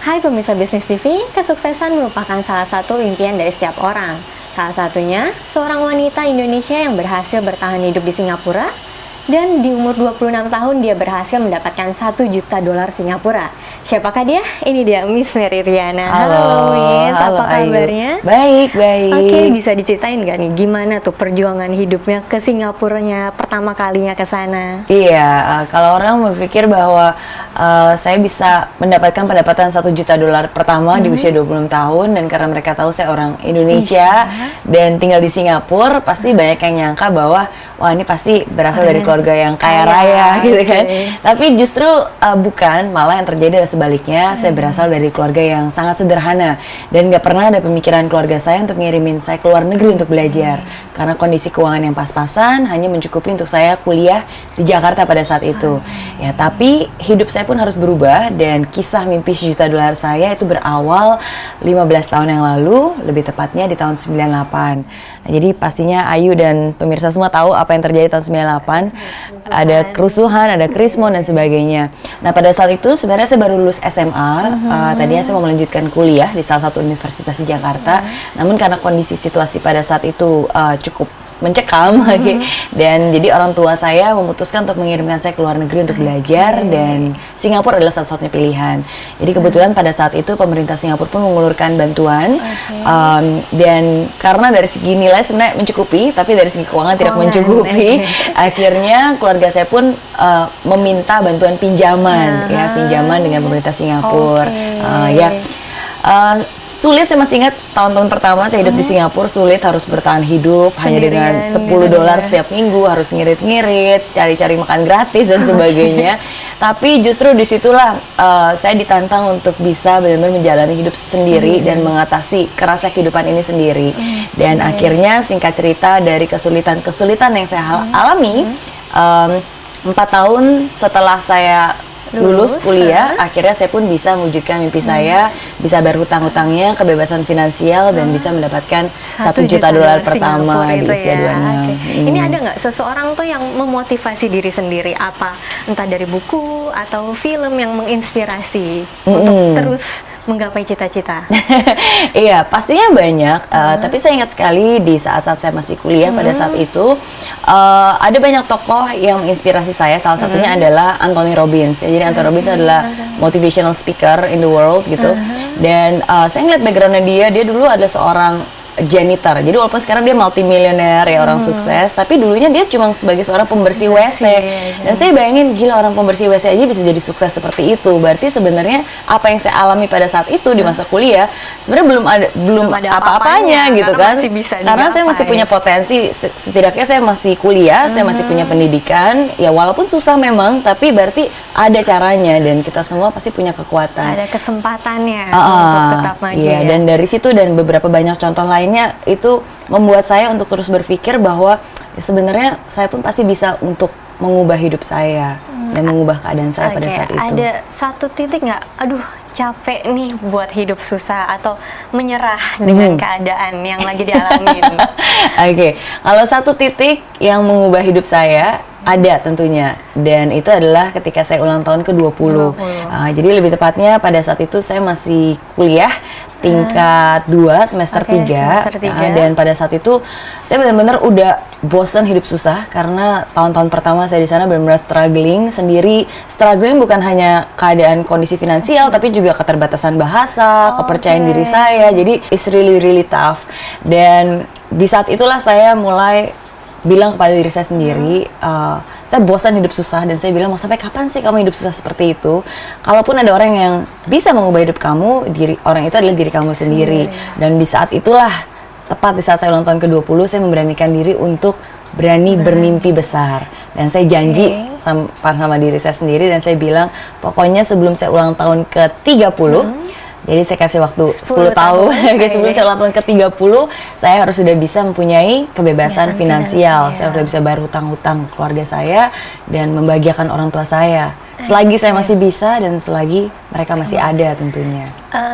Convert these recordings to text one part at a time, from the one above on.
Hai pemirsa Bisnis TV, kesuksesan merupakan salah satu impian dari setiap orang. Salah satunya, seorang wanita Indonesia yang berhasil bertahan hidup di Singapura dan di umur 26 tahun dia berhasil mendapatkan 1 juta dolar Singapura. Siapakah dia? Ini dia Miss Mary Riana. Halo Miss, halo, apa kabarnya? Baik. Oke, bisa diceritain nggak nih gimana tuh perjuangan hidupnya ke Singapuranya pertama kalinya ke sana? Iya, kalau orang berpikir bahwa saya bisa mendapatkan pendapatan 1 juta dolar pertama di usia 26 tahun, dan karena mereka tahu saya orang Indonesia dan tinggal di Singapura, pasti banyak yang nyangka bahwa wah ini pasti berasal dari keluarga yang kaya raya gitu kan. Tapi justru bukan, malah yang terjadi adalah sebaliknya. Saya berasal dari keluarga yang sangat sederhana dan nggak pernah ada pemikiran keluarga saya untuk ngirimin saya ke luar negeri untuk belajar, karena kondisi keuangan yang pas-pasan hanya mencukupi untuk saya kuliah di Jakarta pada saat itu. Ya, tapi hidup saya pun harus berubah, dan kisah mimpi 1 juta dolar saya itu berawal 15 tahun yang lalu, lebih tepatnya di tahun 98. Nah, jadi pastinya Ayu dan pemirsa semua tahu apa yang terjadi tahun 98. Ada kerusuhan, ada krismon dan sebagainya. Nah, pada saat itu sebenarnya saya baru lulus SMA. Tadinya saya mau melanjutkan kuliah di salah satu universitas di Jakarta. Namun karena kondisi situasi pada saat itu cukup mencekam dan jadi orang tua saya memutuskan untuk mengirimkan saya ke luar negeri untuk belajar, dan Singapura adalah satu-satunya pilihan. Jadi kebetulan pada saat itu pemerintah Singapura pun mengulurkan bantuan, dan karena dari segi nilai sebenarnya mencukupi, tapi dari segi keuangan tidak mencukupi. Akhirnya keluarga saya pun meminta bantuan pinjaman, pinjaman dengan pemerintah Singapura. Sulit, saya masih ingat tahun-tahun pertama saya hidup di Singapura, sulit, harus bertahan hidup hanya dengan 10 dolar setiap minggu, harus ngirit-ngirit, cari-cari makan gratis dan sebagainya. Tapi justru disitulah saya ditantang untuk bisa benar-benar menjalani hidup sendiri dan mengatasi kerasa kehidupan ini sendiri. Dan akhirnya singkat cerita, dari kesulitan-kesulitan yang saya alami, 4 tahun setelah saya lulus kuliah, akhirnya saya pun bisa mewujudkan mimpi saya, bisa bayar hutang-hutangnya, kebebasan finansial, dan bisa mendapatkan 1 juta dolar pertama di usia 26. Ini ada nggak seseorang tuh yang memotivasi diri sendiri, apa entah dari buku atau film yang menginspirasi untuk terus menggapai cita-cita? Iya, pastinya banyak. Tapi saya ingat sekali di saat-saat saya masih kuliah pada saat itu, ada banyak tokoh yang menginspirasi saya. Salah satunya adalah Anthony Robbins. Jadi Anthony Robbins adalah motivational speaker in the world gitu. Dan saya ngeliat backgroundnya dia dulu adalah seorang janitor. Jadi walaupun sekarang dia multimilioner, ya orang sukses, tapi dulunya dia cuma sebagai seorang pembersih WC. Dan saya bayangin, gila, orang pembersih WC aja bisa jadi sukses seperti itu. Berarti sebenarnya apa yang saya alami pada saat itu di masa kuliah sebenarnya belum ada apa-apanya gitu kan. Karena saya masih punya potensi, setidaknya saya masih kuliah, saya masih punya pendidikan. Ya walaupun susah memang, tapi berarti ada caranya, dan kita semua pasti punya kekuatan. Ada kesempatannya untuk tetap maju. Iya, dan dari situ dan beberapa banyak contoh lainnya itu membuat saya untuk terus berpikir bahwa ya sebenarnya saya pun pasti bisa untuk mengubah hidup saya dan mengubah keadaan saya pada saat itu. Ada satu titik nggak, aduh capek nih buat hidup susah, atau menyerah dengan keadaan yang lagi dialamin? Kalau satu titik yang mengubah hidup saya, ada tentunya, dan itu adalah ketika saya ulang tahun ke-20. Jadi lebih tepatnya pada saat itu saya masih kuliah tingkat 2 semester 3. Dan pada saat itu saya benar-benar udah bosan hidup susah, karena tahun-tahun pertama saya di sana benar-benar struggling sendiri. Struggling bukan hanya keadaan kondisi finansial, tapi juga keterbatasan bahasa, kepercayaan diri saya. Jadi it's really tough. Dan di saat itulah saya mulai bilang kepada diri saya sendiri, saya bosan hidup susah, dan saya bilang, mau sampai kapan sih kamu hidup susah seperti itu? Kalaupun ada orang yang bisa mengubah hidup kamu, orang itu adalah diri kamu sendiri. Dan di saat itulah, tepat di saat saya ulang tahun ke-20, saya memberanikan diri untuk berani bermimpi besar. Dan saya janji sama diri saya sendiri, dan saya bilang, pokoknya sebelum saya ulang tahun ke-30, jadi saya kasih waktu 10 tahun, sebelum saya ulang tahun ke-30, saya harus sudah bisa mempunyai kebebasan finansial. Saya sudah bisa bayar hutang-hutang keluarga saya dan membahagiakan orang tua saya. Selagi saya masih bisa dan selagi mereka masih ada tentunya.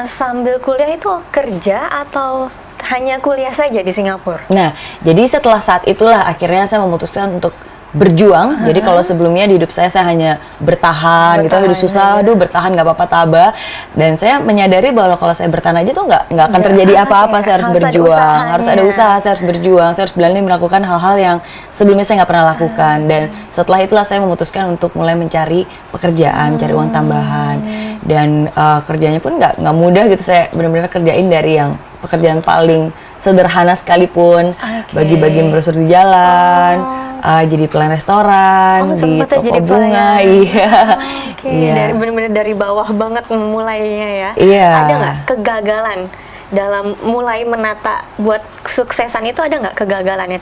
Sambil kuliah itu kerja atau hanya kuliah saja di Singapura? Nah, jadi setelah saat itulah akhirnya saya memutuskan untuk berjuang. Jadi kalau sebelumnya di hidup saya hanya bertahan gitu, hidup susah, aduh bertahan nggak apa-apa tabah. Dan saya menyadari bahwa kalau saya bertahan aja tuh nggak akan terjadi apa-apa. Saya harus berjuang, harus ada usaha, saya harus berjuang, saya harus berani melakukan hal-hal yang sebelumnya saya nggak pernah lakukan. Dan setelah itulah saya memutuskan untuk mulai mencari pekerjaan, mencari uang tambahan. Dan kerjanya pun nggak mudah gitu. Saya benar-benar kerjain dari yang pekerjaan paling sederhana sekalipun, bagi-bagian brosur di jalan, jadi pelayan restoran, di toko bunga, Dari benar-benar dari bawah banget memulainya ya. Ada nggak kegagalan dalam mulai menata buat kesuksesan itu, ada nggak kegagalannya?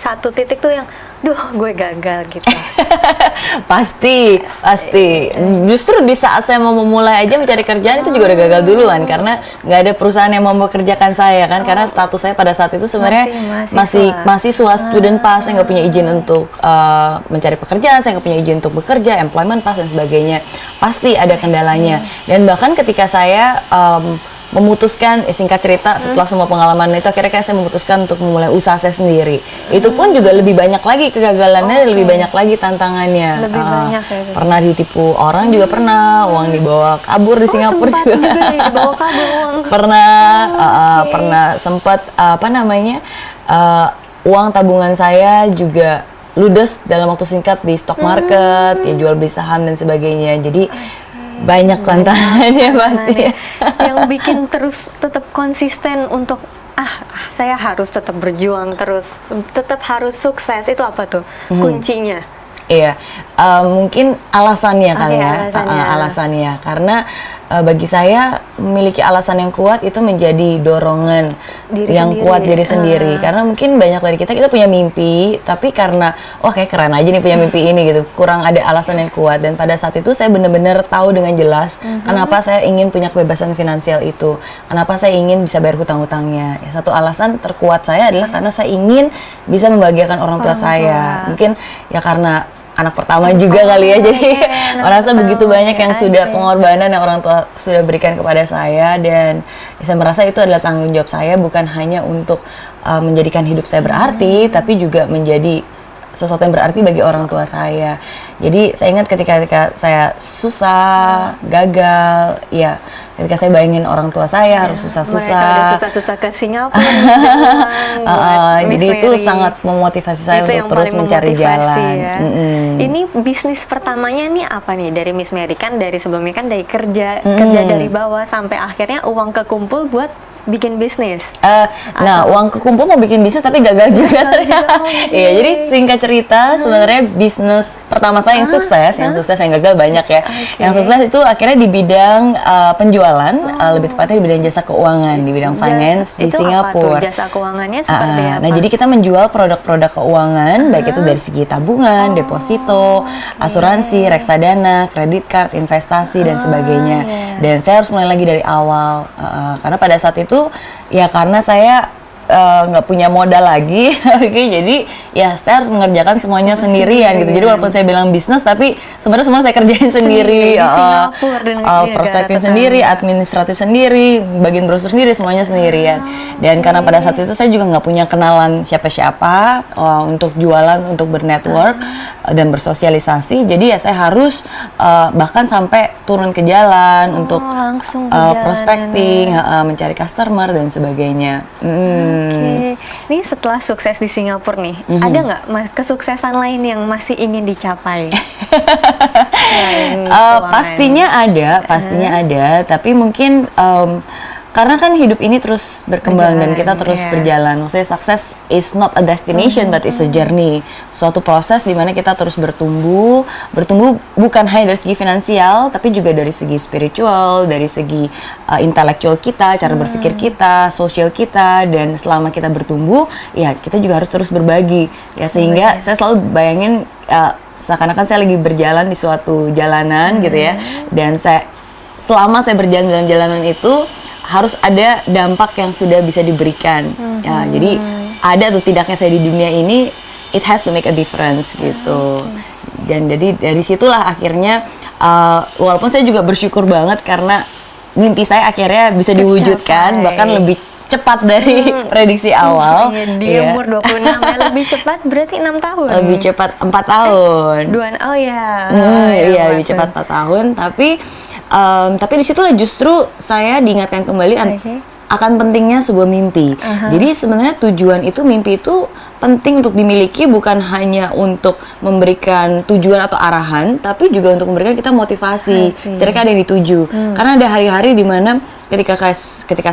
Satu titik tuh yang, duh gue gagal gitu. Pasti. Justru di saat saya mau memulai aja mencari kerjaan itu juga udah gagal duluan, karena nggak ada perusahaan yang mau bekerjakan saya kan, karena status saya pada saat itu sebenarnya masih mahasiswa, student pass, saya nggak punya izin untuk mencari pekerjaan, saya nggak punya izin untuk bekerja, employment pass dan sebagainya. Pasti ada kendalanya. Dan bahkan ketika saya memutuskan, singkat cerita, setelah semua pengalaman itu akhirnya kan saya memutuskan untuk memulai usaha saya sendiri. Itu pun juga lebih banyak lagi kegagalannya, lebih banyak lagi tantangannya. Pernah ditipu orang juga pernah, uang dibawa kabur di Singapura juga. Dibawa kabur uang. Pernah sempat uang tabungan saya juga ludes dalam waktu singkat di stock market, ya jual beli saham dan sebagainya. Jadi banyak tantangannya pasti. Yang bikin terus tetap konsisten untuk saya harus tetap berjuang terus, tetap harus sukses, itu apa tuh kuncinya? Iya, mungkin alasannya kali ya. Alasannya karena bagi saya memiliki alasan yang kuat itu menjadi dorongan kuat diri sendiri. Karena mungkin banyak dari kita punya mimpi, tapi karena kayak keren aja nih punya mimpi ini gitu, kurang ada alasan yang kuat. Dan pada saat itu saya benar-benar tahu dengan jelas kenapa saya ingin punya kebebasan finansial itu, kenapa saya ingin bisa bayar hutang-hutangnya. Satu alasan terkuat saya adalah karena saya ingin bisa membahagiakan orang tua saya. Mungkin ya karena anak pertama juga kali ya, jadi merasa begitu banyak yang sudah pengorbanan yang orang tua sudah berikan kepada saya, dan saya merasa itu adalah tanggung jawab saya, bukan hanya untuk menjadikan hidup saya berarti, tapi juga menjadi sesuatu yang berarti bagi orang tua saya. Jadi saya ingat ketika saya susah, gagal, ya ketika saya bayangin orang tua saya harus susah-susah ke Singapura, jadi itu sangat memotivasi saya untuk terus mencari jalan. Ini bisnis pertamanya nih apa nih dari Miss Mary? Kan dari sebelumnya kan dari kerja dari bawah sampai akhirnya uang kekumpul buat bikin bisnis. Uang kekumpul mau bikin bisnis tapi gagal juga. Iya, jadi singkat cerita sebenarnya bisnis pertama saya yang sukses, yang gagal banyak ya. Yang sukses itu akhirnya di bidang penjualan, lebih tepatnya di bidang jasa keuangan, di bidang finance di Singapura. Jasa keuangannya seperti apa? Nah, jadi kita menjual produk-produk keuangan, baik itu dari segi tabungan, deposito, asuransi, reksadana, kredit card, investasi dan sebagainya. Dan saya harus mulai lagi dari awal, karena pada saat itu ya karena saya nggak punya modal lagi, jadi ya saya harus mengerjakan semuanya sendirian gitu. Jadi walaupun saya bilang bisnis, tapi sebenarnya semua saya kerjain sendiri, prospektif sendiri, administratif sendiri, bagian brosur sendiri, semuanya sendirian. Dan karena pada saat itu saya juga nggak punya kenalan siapa-siapa untuk jualan, untuk bernetwork dan bersosialisasi. Jadi ya saya harus bahkan sampai turun ke jalan untuk prospecting, mencari customer dan sebagainya. Ini setelah sukses di Singapura nih, ada nggak kesuksesan lain yang masih ingin dicapai? Pastinya ada, tapi mungkin karena kan hidup ini terus berkembang dan kita terus berjalan. Maksudnya sukses is not a destination but it's a journey. Suatu proses di mana kita terus bertumbuh bukan hanya dari segi finansial, tapi juga dari segi spiritual, dari segi intelektual kita, cara berpikir kita, sosial kita. Dan selama kita bertumbuh, ya kita juga harus terus berbagi. Ya sehingga saya selalu bayangin seakan-akan saya lagi berjalan di suatu jalanan gitu ya. Dan selama saya berjalan dalam jalanan itu harus ada dampak yang sudah bisa diberikan. Ya, jadi ada atau tidaknya saya di dunia ini, it has to make a difference gitu. Dan jadi dari situlah akhirnya, walaupun saya juga bersyukur banget karena mimpi saya akhirnya bisa diwujudkan, bahkan lebih cepat dari prediksi awal. Di umur 26 ya, lebih cepat berarti 6 tahun. Lebih cepat 4 tahun. Oh ya. Iya, lebih cepat 4 tahun. Tapi disitulah justru saya diingatkan kembali akan pentingnya sebuah mimpi. Jadi sebenarnya tujuan itu, mimpi itu penting untuk dimiliki, bukan hanya untuk memberikan tujuan atau arahan, tapi juga untuk memberikan kita motivasi. Setidaknya ada yang dituju. Karena ada hari-hari di mana ketika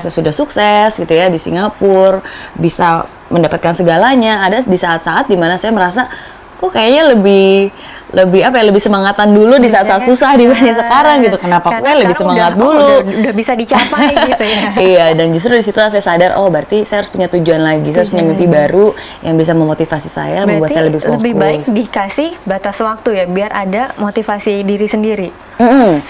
saya sudah sukses gitu ya di Singapura, bisa mendapatkan segalanya, ada di saat-saat di mana saya merasa kok kayaknya lebih semangatan dulu di saat-saat susah dibanding sekarang gitu. Kenapa gue lebih semangat dulu? Udah bisa dicapai gitu ya. Iya, dan justru di situ saya sadar, oh berarti saya harus punya tujuan lagi, saya harus punya mimpi baru yang bisa memotivasi saya, membuat saya lebih fokus. Lebih baik dikasih batas waktu ya, biar ada motivasi diri sendiri.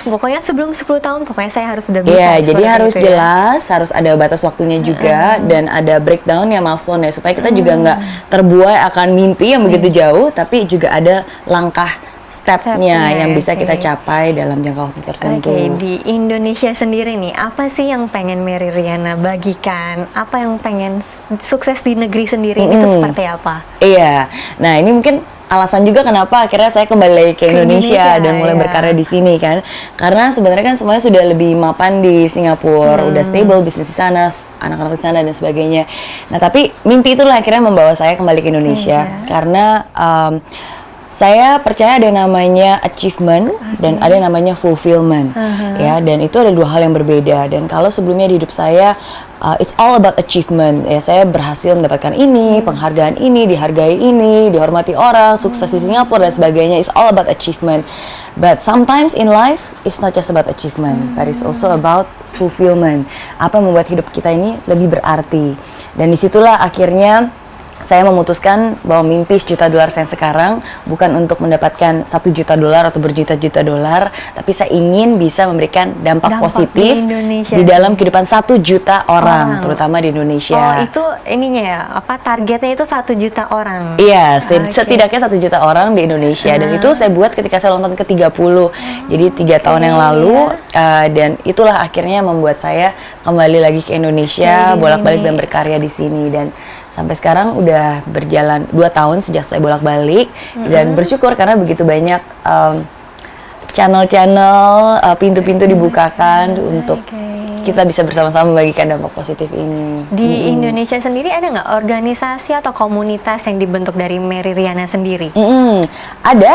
Pokoknya sebelum 10 tahun, pokoknya saya harus udah bisa. Iya, jadi harus jelas, harus ada batas waktunya juga, dan ada breakdown ya, milestone ya, supaya kita juga nggak terbuai akan mimpi yang begitu jauh, tapi juga ada langkah stepnya yang bisa kita capai dalam jangka waktu tertentu. Di Indonesia sendiri nih, apa sih yang pengen Mary Riana bagikan? Apa yang pengen sukses di negeri sendiri itu seperti apa? Iya, nah ini mungkin alasan juga kenapa akhirnya saya kembali lagi ke Indonesia dan mulai berkarya di sini kan. Karena sebenarnya kan semuanya sudah lebih mapan di Singapura, udah stable bisnis di sana, anak-anak di sana dan sebagainya. Nah, tapi mimpi itulah akhirnya membawa saya kembali ke Indonesia karena saya percaya ada yang namanya achievement dan ada yang namanya fulfillment, ya. Dan itu ada dua hal yang berbeda. Dan kalau sebelumnya di hidup saya, it's all about achievement. Ya, saya berhasil mendapatkan ini, penghargaan ini, dihargai ini, dihormati orang, sukses di Singapura dan sebagainya. It's all about achievement. But sometimes in life, it's not just about achievement, but it's also about fulfillment. Apa yang membuat hidup kita ini lebih berarti. Dan disitulah akhirnya saya memutuskan bahwa mimpi $1 juta saya sekarang bukan untuk mendapatkan $1 juta atau berjuta-juta dolar, tapi saya ingin bisa memberikan dampak positif di dalam kehidupan 1 juta orang, terutama di Indonesia. Oh, itu ininya ya, apa targetnya itu 1 juta orang? Iya, setidaknya 1 juta orang di Indonesia, dan itu saya buat ketika saya ulang tahun ke-30, jadi 3 tahun yang lalu, dan itulah akhirnya membuat saya kembali lagi ke Indonesia, bolak-balik dan berkarya di sini. Dan sampai sekarang udah berjalan 2 tahun sejak saya bolak-balik, dan bersyukur karena begitu banyak channel-channel, pintu-pintu dibukakan untuk kita bisa bersama-sama membagikan dampak positif ini. Di Indonesia sendiri ada nggak organisasi atau komunitas yang dibentuk dari Mary Riana sendiri? Ada.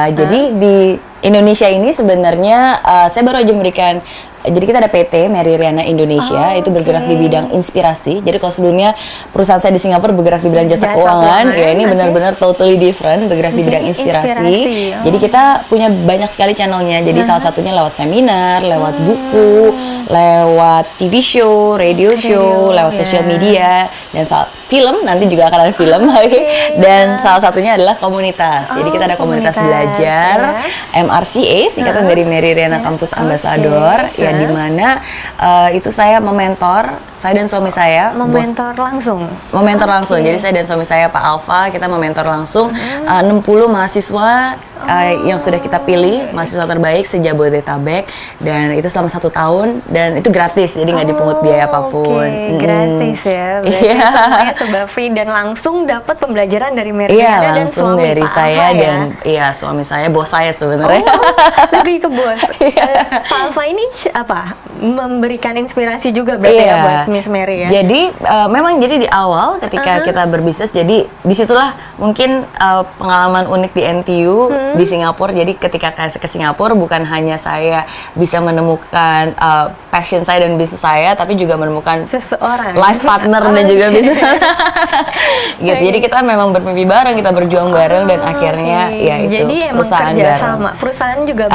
Jadi di Indonesia ini sebenarnya saya baru aja memberikan. Jadi kita ada PT Mary Riana Indonesia, itu bergerak di bidang inspirasi. Jadi kalau sebelumnya perusahaan saya di Singapura bergerak di bidang jasa keuangan, ya ini benar-benar totally different, bergerak di bidang inspirasi. Jadi kita punya banyak sekali channelnya. Jadi salah satunya lewat seminar, lewat buku, lewat TV show, radio show, lewat social media, dan film, nanti juga akan ada film lagi. Dan salah satunya adalah komunitas. Jadi kita ada komunitas belajar, MRCA, singkatan dari Mary Riana Campus Ambassador, ya, di mana itu saya mementor, saya dan suami saya mementor langsung. Jadi saya dan suami saya Pak Alfa, kita mementor langsung 60 mahasiswa yang sudah kita pilih, mahasiswa terbaik se-Jabodetabek, dan itu selama 1 tahun, dan itu gratis, jadi nggak dipungut biaya apapun. Gratis ya, berarti semuanya serba free dan langsung dapat pembelajaran dari Mary Riana dan suami dari Pak saya Alfa, dan suami saya, bos saya sebenarnya. Lebih ke bos. Pak Alfa ini apa? Memberikan inspirasi juga berarti ya buat Miss Mary ya. Jadi memang jadi di awal ketika kita berbisnis, jadi disitulah mungkin pengalaman unik di NTU di Singapura. Jadi ketika ke Singapura bukan hanya saya bisa menemukan passion saya dan bisnis saya, tapi juga menemukan seseorang, life partner dan juga bisnis. Gitu. Jadi kita memang bermimpi bareng, kita berjuang bareng, dan akhirnya ya itu jadi perusahaan bareng. Perusahaan juga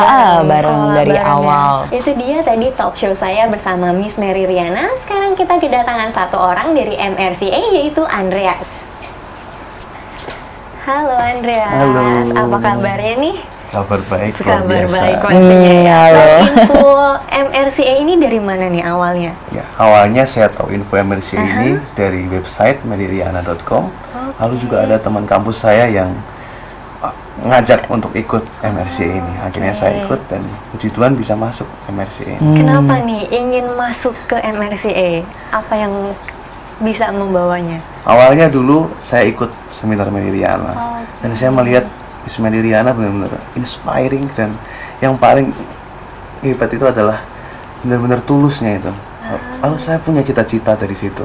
bareng dari awal. Itu dia tadi talk show saya bersama Miss Mary Riana. Sekarang kita kedatangan satu orang dari MRCA, yaitu Andreas. Halo Andreas. Halo. Apa kabarnya nih? Kabar baik, kabar biasa. baik pastinya ya. Halo. Info MRCA ini dari mana nih awalnya? Ya, awalnya saya tahu info MRCA ini dari website maryriana.com. Lalu juga ada teman kampus saya yang ngajak untuk ikut MRCA ini. Akhirnya saya ikut dan puji Tuhan bisa masuk MRCA. Kenapa nih ingin masuk ke MRCA? Apa yang bisa membawanya? Awalnya dulu saya ikut seminar Mediriana dan saya melihat Miss Mediriana benar-benar inspiring, dan yang paling hebat itu adalah benar-benar tulusnya itu. Lalu saya punya cita-cita dari situ.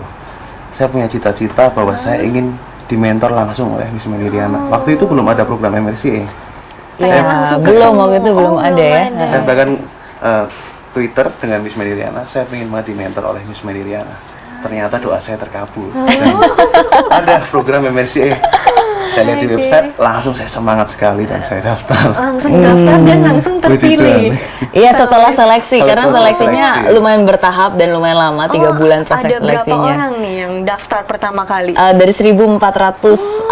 Saya punya cita-cita bahwa saya ingin dimentor langsung oleh Miss Mediriana. Waktu itu belum ada program MRCA. Ya, belum, waktu itu belum ada ya. Saya bahkan Twitter dengan Miss Mediriana, saya ingin banget dimentor oleh Miss Mediriana. Ternyata doa saya terkabul. Dan ada program MRCA. Saya lihat di website, langsung saya semangat sekali dan saya daftar. Langsung daftar dan langsung terpilih. Iya, setelah seleksi, karena Setelah seleksinya seleksi. lumayan bertahap dan lumayan lama, 3 bulan proses ada seleksinya. berapa orang nih yang daftar pertama kali? Dari 1.400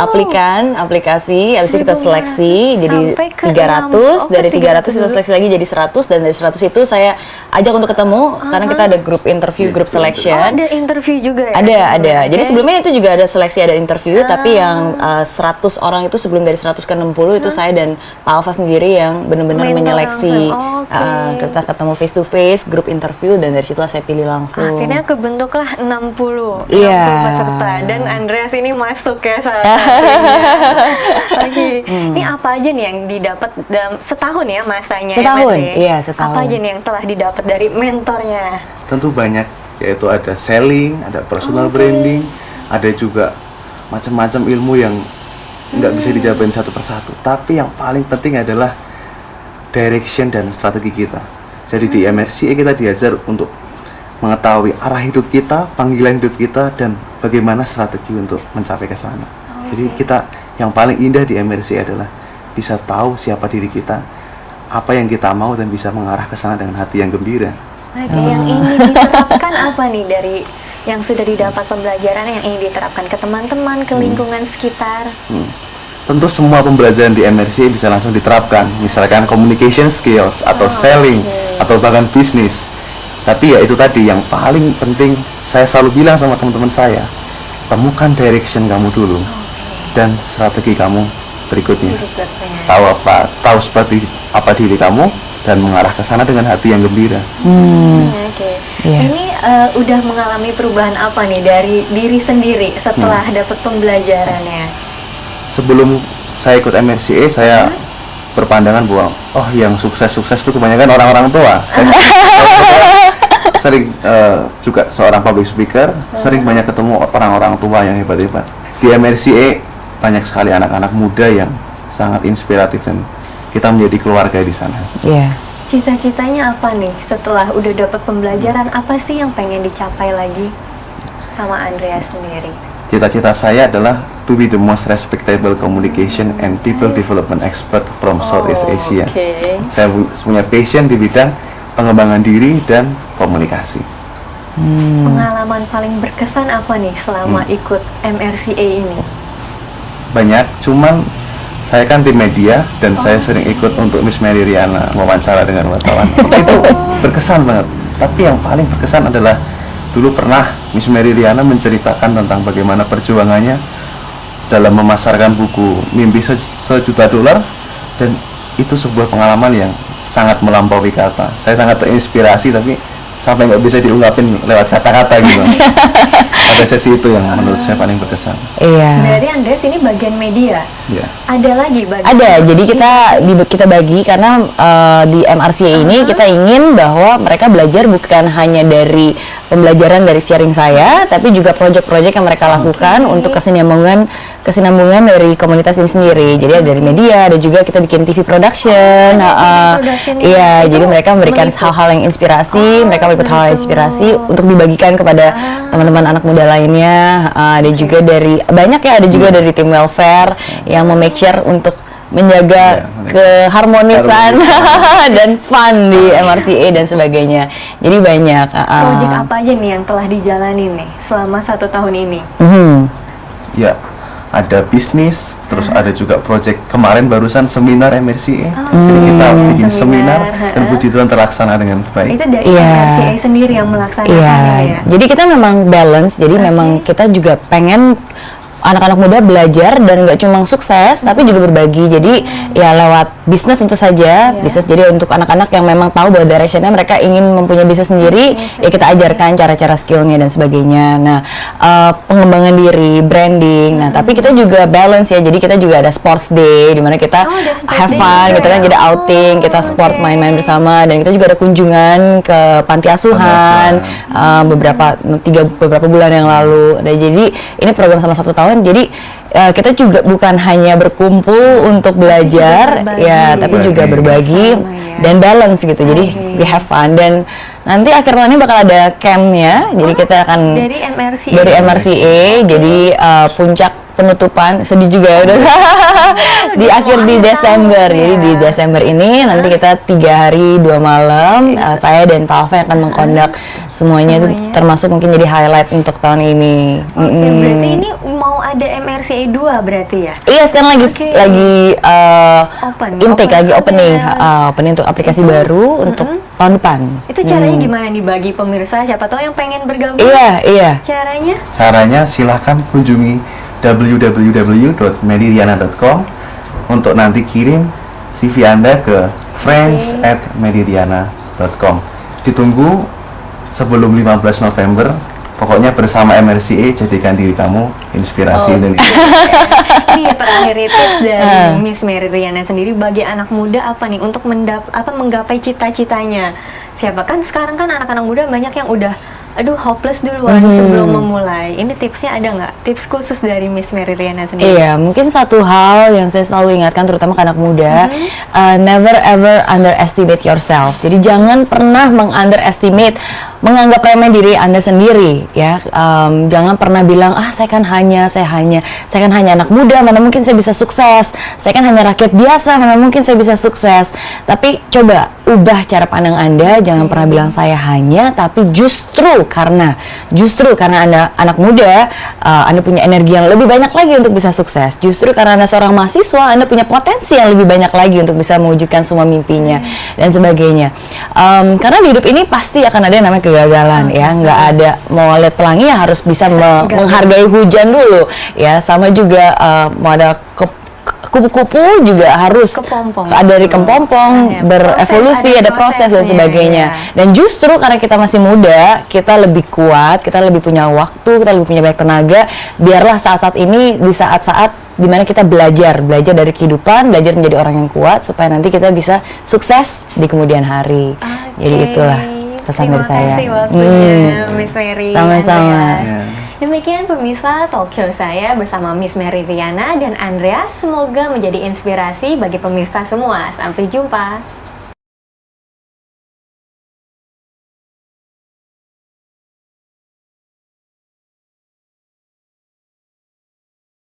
aplikasi, habis itu kita seleksi jadi Sampai ke 300, dari 300 kita 300 seleksi lagi jadi 100, dan dari 100 itu saya ajak untuk ketemu karena kita ada grup interview, grup selection. Ada interview juga ya? Ada. Jadi Oke. sebelumnya itu juga ada seleksi, ada interview, tapi yang 100 orang itu sebelum dari 100 ke 60 itu saya dan Pak Alfa sendiri yang benar-benar Mentor menyeleksi. langsung. Oke. Kita ketemu face to face, grup interview, dan dari situlah saya pilih langsung. Akhirnya kebentuklah 60 Iya. peserta, dan Andreas ini masuk ya salah satunya. Oke, ini apa aja nih yang didapat dalam setahun ya masanya? Setahun, MRCA? iya, setahun. Apa aja nih yang telah didapat dari mentornya? Tentu banyak, yaitu ada selling, ada personal branding, ada juga macam-macam ilmu yang nggak bisa dijabarin satu persatu. Tapi yang paling penting adalah direction dan strategi kita. Jadi di MRCA kita diajar untuk mengetahui arah hidup kita, panggilan hidup kita, dan bagaimana strategi untuk mencapai ke sana. Jadi kita, yang paling indah di MRCA adalah bisa tahu siapa diri kita, apa yang kita mau, dan bisa mengarah ke sana dengan hati yang gembira. Oke, yang ingin diterapkan apa nih dari yang sudah didapat pembelajaran yang ingin diterapkan ke teman-teman, ke lingkungan sekitar? Tentu semua pembelajaran di MRCA bisa langsung diterapkan, misalkan communication skills, atau selling, atau bahkan bisnis. Tapi ya itu tadi, yang paling penting saya selalu bilang sama teman-teman saya, temukan direction kamu dulu, dan strategi kamu berikutnya. Tahu seperti apa diri kamu, dan mengarah ke sana dengan hati yang gembira. Oke. Iya. Ini udah mengalami perubahan apa nih dari diri sendiri setelah dapat pembelajarannya? Sebelum saya ikut MRCA, saya berpandangan bahwa yang sukses-sukses itu kebanyakan orang-orang tua. Saya sering juga seorang public speaker, sering banyak ketemu orang-orang tua yang hebat-hebat. Di MRCA banyak sekali anak-anak muda yang sangat inspiratif, dan kita menjadi keluarga di sana. Iya. Cita-citanya apa nih setelah udah dapat pembelajaran? Apa sih yang pengen dicapai lagi sama Andreas sendiri? Cita-cita saya adalah to be the most respectable communication and people development expert from Southeast Asia. Oke. Saya punya passion di bidang pengembangan diri dan komunikasi. Pengalaman paling berkesan apa nih selama ikut MRCA ini? Banyak, cuman saya kan tim media dan saya sering ikut untuk Miss Mediriana, wawancara dengan wartawan. Itu berkesan banget. Tapi yang paling berkesan adalah dulu pernah Miss Mediriana menceritakan tentang bagaimana perjuangannya dalam memasarkan buku Mimpi Sejuta Dolar, dan itu sebuah pengalaman yang sangat melampaui kata. Saya sangat terinspirasi, tapi sampai nggak bisa diungkapin lewat kata-kata gitu. Ada sesi itu yang menurut saya paling berkesan. Iya. Dari Andreas ini bagian media. Ya. Ada lagi bagian? Ada, jadi kita bagi karena di MRCA ini kita ingin bahwa mereka belajar bukan hanya dari pembelajaran dari sharing saya, tapi juga proyek-proyek yang mereka lakukan untuk kesinambungan dari komunitas ini sendiri. Jadi ada dari media, ada juga kita bikin TV production. Iya, jadi mereka memberikan hal-hal yang inspirasi, mereka meliput hal-hal inspirasi untuk dibagikan kepada teman-teman anak muda lainnya. Ada juga dari banyak ya, ada juga dari tim welfare yang make sure untuk menjaga keharmonisan dan fun di MRCA dan sebagainya. Jadi banyak. Proyek apa aja nih yang telah dijalani nih selama 1 tahun ini? Ya, ada bisnis, terus ada juga proyek kemarin barusan seminar MRCA. Jadi kita bikin seminar dan puji Tuhan terlaksana dengan baik. Itu dari MRCA sendiri yang melaksanakannya ya? Jadi kita memang balance, jadi memang kita juga pengen anak-anak muda belajar dan nggak cuma sukses tapi juga berbagi. Jadi ya lewat bisnis tentu saja, bisnis. Jadi untuk anak-anak yang memang tahu bahwa directionnya mereka ingin mempunyai bisnis sendiri, ya kita ajarkan cara-cara skillnya dan sebagainya. Nah, pengembangan diri, branding. Nah, tapi kita juga balance ya. Jadi kita juga ada sports day di mana kita have fun gitu kan, jadi outing, kita sports main-main bersama, dan kita juga ada kunjungan ke panti asuhan beberapa bulan yang lalu. Dan jadi ini program sama 1 tahun. Jadi kita juga bukan hanya berkumpul untuk belajar ya, tapi juga berbagi dan balance gitu. Jadi we have fun, dan nanti akhir tahun ini bakal ada campnya. Jadi kita akan dari MRCA. Jadi puncak penutupan sedih juga ya udah di akhir di Desember. Jadi di Desember ini nanti kita 3 hari 2 malam, saya dan Palva akan mengkondak semuanya, termasuk mungkin jadi highlight untuk tahun ini. Berarti ini mau ada MRCA 2 berarti ya? Iya, sekarang lagi intake, lagi opening untuk aplikasi baru untuk tahun depan. Itu caranya gimana nih bagi pemirsa? Siapa tahu yang pengen bergabung? Iya. Caranya silahkan kunjungi www.mediriana.com untuk nanti kirim CV Anda ke friends@mediriana.com. Ditunggu sebelum 15 November. Pokoknya bersama MRCA jadikan diri kamu inspirasi Indonesia. Ini terakhir tips dari Miss Mary Riana sendiri bagi anak muda apa nih untuk menggapai cita-citanya. Siapa kan sekarang kan anak-anak muda banyak yang udah hopeless duluan sebelum memulai. Ini tipsnya ada nggak? Tips khusus dari Miss Mary Riana sendiri? Iya, mungkin satu hal yang saya selalu ingatkan terutama ke anak muda, never ever underestimate yourself. Jadi jangan pernah mengunderestimate, menganggap remeh diri Anda sendiri ya. Jangan pernah bilang saya kan hanya anak muda, mana mungkin saya bisa sukses. Saya kan hanya rakyat biasa, mana mungkin saya bisa sukses. Tapi coba ubah cara pandang Anda, jangan pernah bilang saya hanya, tapi justru karena Anda anak muda, Anda punya energi yang lebih banyak lagi untuk bisa sukses. Justru karena Anda seorang mahasiswa, Anda punya potensi yang lebih banyak lagi untuk bisa mewujudkan semua mimpinya dan sebagainya. Karena di hidup ini pasti akan ada yang namanya kegagalan ya, nggak ada mau lihat pelangi ya harus bisa menghargai hujan dulu ya. Sama juga mau ada kupu-kupu juga harus dari kepompong berevolusi, ada proses dan sebagainya. Dan justru karena kita masih muda, kita lebih kuat, kita lebih punya waktu, kita lebih punya banyak tenaga. Biarlah saat-saat ini di saat-saat dimana kita belajar dari kehidupan, belajar menjadi orang yang kuat supaya nanti kita bisa sukses di kemudian hari. Jadi itulah pesan dari saya. Terima kasih waktunya Miss Mary. Sama-sama. Demikian pemirsa talk show saya bersama Miss Mary Riana dan Andrea. Semoga menjadi inspirasi bagi pemirsa semua. Sampai jumpa.